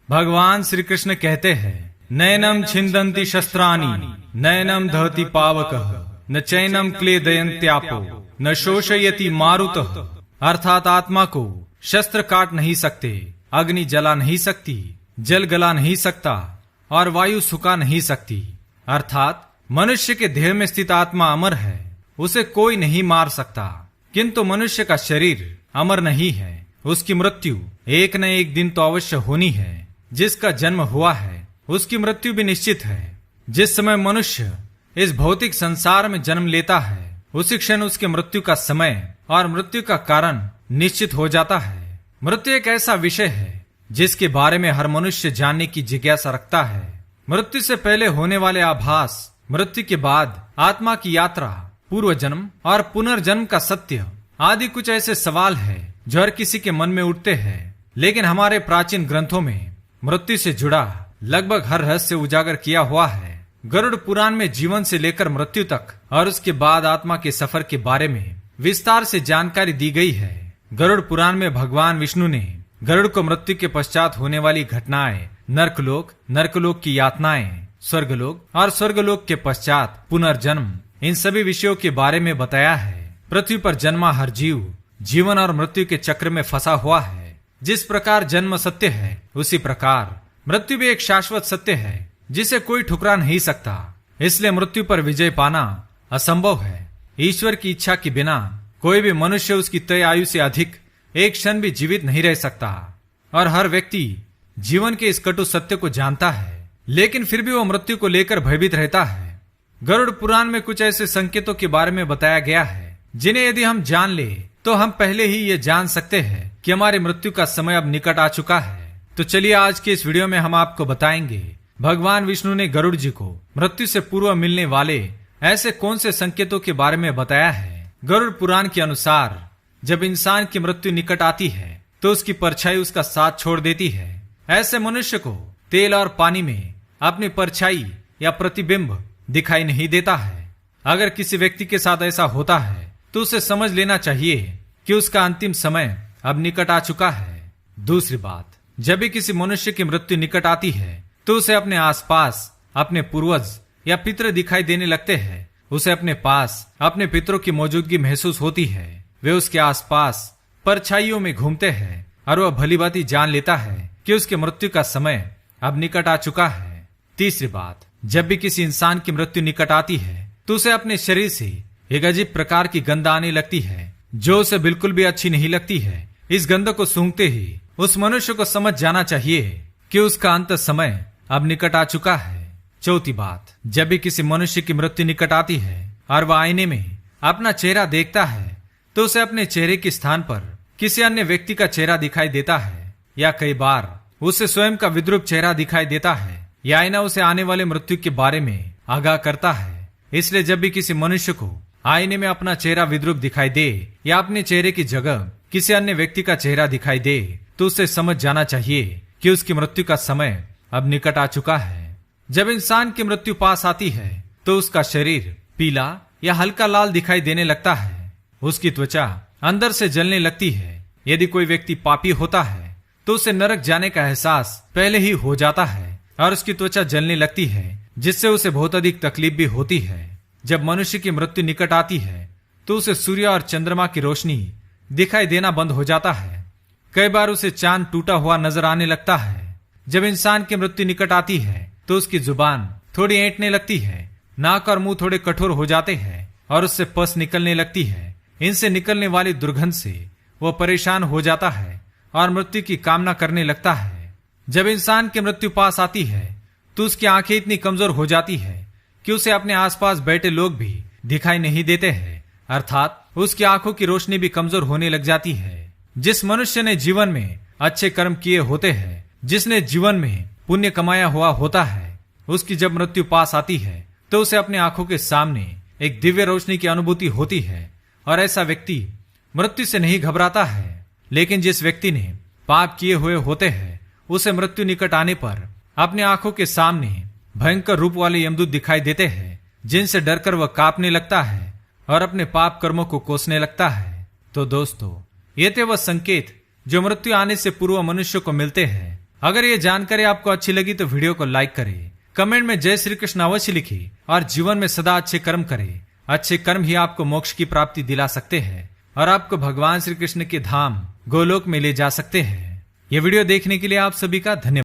भगवान श्री कृष्ण कहते हैं, नैनम छिन्दन्ति शस्त्राणि नैनम दहति पावकः न चैनम क्लेदयन्त्यापो न शोषयति मारुतः। अर्थात आत्मा को शस्त्र काट नहीं सकते, अग्नि जला नहीं सकती, जल गला नहीं सकता और वायु सुखा नहीं सकती। अर्थात मनुष्य के देह में स्थित आत्मा अमर है, उसे कोई नहीं मार सकता। किंतु मनुष्य का शरीर अमर नहीं है, उसकी मृत्यु एक न एक दिन तो अवश्य होनी है। जिसका जन्म हुआ है उसकी मृत्यु भी निश्चित है। जिस समय मनुष्य इस भौतिक संसार में जन्म लेता है, उसी क्षण उसके मृत्यु का समय और मृत्यु का कारण निश्चित हो जाता है। मृत्यु एक ऐसा विषय है जिसके बारे में हर मनुष्य जानने की जिज्ञासा रखता है। मृत्यु से पहले होने वाले आभास, मृत्यु के बाद आत्मा की यात्रा, पूर्व जन्म और पुनर्जन्म का सत्य आदि कुछ ऐसे सवाल है जो हर किसी के मन में उठते हैं। लेकिन हमारे प्राचीन ग्रंथों में मृत्यु से जुड़ा लगभग हर रहस्य उजागर किया हुआ है। गरुड़ पुराण में जीवन से लेकर मृत्यु तक और उसके बाद आत्मा के सफर के बारे में विस्तार से जानकारी दी गई है। गरुड़ पुराण में भगवान विष्णु ने गरुड़ को मृत्यु के पश्चात होने वाली घटनाएं, नर्कलोक, नर्कलोक की यातनाएं, स्वर्गलोक और स्वर्गलोक के पश्चात पुनर्जन्म, इन सभी विषयों के बारे में बताया है। पृथ्वी पर जन्मा हर जीव जीवन और मृत्यु के चक्र में फंसा हुआ है। जिस प्रकार जन्म सत्य है, उसी प्रकार मृत्यु भी एक शाश्वत सत्य है जिसे कोई ठुकरा नहीं सकता। इसलिए मृत्यु पर विजय पाना असंभव है। ईश्वर की इच्छा के बिना कोई भी मनुष्य उसकी तय आयु से अधिक एक क्षण भी जीवित नहीं रह सकता। और हर व्यक्ति जीवन के इस कटु सत्य को जानता है, लेकिन फिर भी वो मृत्यु को लेकर भयभीत रहता है। गरुड़ पुराण में कुछ ऐसे संकेतों के बारे में बताया गया है जिन्हें यदि हम जान ले तो हम पहले ही ये जान सकते हैं कि हमारी मृत्यु का समय अब निकट आ चुका है। तो चलिए आज के इस वीडियो में हम आपको बताएंगे भगवान विष्णु ने गरुड़ जी को मृत्यु से पूर्व मिलने वाले ऐसे कौन से संकेतों के बारे में बताया है। गरुड़ पुराण के अनुसार जब इंसान की मृत्यु निकट आती है तो उसकी परछाई उसका साथ छोड़ देती है। ऐसे मनुष्य को तेल और पानी में अपनी परछाई या प्रतिबिंब दिखाई नहीं देता है। अगर किसी व्यक्ति के साथ ऐसा होता है तो उसे समझ लेना चाहिए कि उसका अंतिम समय अब निकट आ चुका है। दूसरी बात, जब भी किसी मनुष्य की मृत्यु निकट आती है तो उसे अपने आसपास अपने पूर्वज या पितृ दिखाई देने लगते हैं। उसे अपने पास अपने पितरों की मौजूदगी महसूस होती है। वे उसके आसपास परछाइयों में घूमते हैं और वह भलीभांति जान लेता है कि उसकी मृत्यु का समय अब निकट आ चुका है। तीसरी बात, जब भी किसी इंसान की मृत्यु निकट आती है तो उसे अपने शरीर से एक अजीब प्रकार की गंध आने लगती है जो उसे बिल्कुल भी अच्छी नहीं लगती है। इस गंध को सूंघते ही उस मनुष्य को समझ जाना चाहिए कि उसका अंत समय अब निकट आ चुका है। चौथी बात, जब भी किसी मनुष्य की मृत्यु निकट आती है और वह आईने में अपना चेहरा देखता है तो उसे अपने चेहरे के स्थान पर किसी अन्य व्यक्ति का चेहरा दिखाई देता है, या कई बार उसे स्वयं का विद्रूप चेहरा दिखाई देता है। यह आईना उसे आने वाले मृत्यु के बारे में आगाह करता है। इसलिए जब भी किसी मनुष्य को आईने में अपना चेहरा विद्रूप दिखाई दे या अपने चेहरे की जगह किसी अन्य व्यक्ति का चेहरा दिखाई दे तो उसे समझ जाना चाहिए कि उसकी मृत्यु का समय अब निकट आ चुका है। जब इंसान की मृत्यु पास आती है तो उसका शरीर पीला या हल्का लाल दिखाई देने लगता है। उसकी त्वचा अंदर से जलने लगती है। यदि कोई व्यक्ति पापी होता है तो उसे नरक जाने का एहसास पहले ही हो जाता है और उसकी त्वचा जलने लगती है, जिससे उसे बहुत अधिक तकलीफ भी होती है। जब मनुष्य की मृत्यु निकट आती है तो उसे सूर्य और चंद्रमा की रोशनी दिखाई देना बंद हो जाता है। कई बार उसे चांद टूटा हुआ नजर आने लगता है। जब इंसान की मृत्यु निकट आती है तो उसकी जुबान थोड़ी ऐंठने लगती है, नाक और मुंह थोड़े कठोर हो जाते हैं और उससे पस निकलने लगती है। इनसे निकलने वाली दुर्गंध से वह परेशान हो जाता है और मृत्यु की कामना करने लगता है। जब इंसान की मृत्यु पास आती है तो उसकी आंखें इतनी कमजोर हो जाती है कि उसे अपने आसपास बैठे लोग भी दिखाई नहीं देते हैं, अर्थात उसकी आंखों की रोशनी भी कमजोर होने लग जाती है। जिस मनुष्य ने जीवन में अच्छे कर्म किए होते हैं, जिसने जीवन में पुण्य कमाया हुआ होता है, उसकी जब मृत्यु पास आती है तो उसे अपने आंखों के सामने एक दिव्य रोशनी की अनुभूति होती है और ऐसा व्यक्ति मृत्यु से नहीं घबराता है। लेकिन जिस व्यक्ति ने पाप किए हुए होते हैं, उसे मृत्यु निकट आने पर अपने आंखों के सामने भयंकर रूप वाले यमदूत दिखाई देते हैं, जिनसे डरकर वह कांपने लगता है और अपने पाप कर्मों को कोसने लगता है। तो दोस्तों, ये थे वह संकेत जो मृत्यु आने से पूर्व मनुष्य को मिलते हैं। अगर ये जानकारी आपको अच्छी लगी तो वीडियो को लाइक करें, कमेंट में जय श्री कृष्ण अवश्य लिखिए और जीवन में सदा अच्छे कर्म करें। अच्छे कर्म ही आपको मोक्ष की प्राप्ति दिला सकते हैं और आपको भगवान श्री कृष्ण के धाम गोलोक में ले जा सकते हैं। यह वीडियो देखने के लिए आप सभी का धन्यवाद।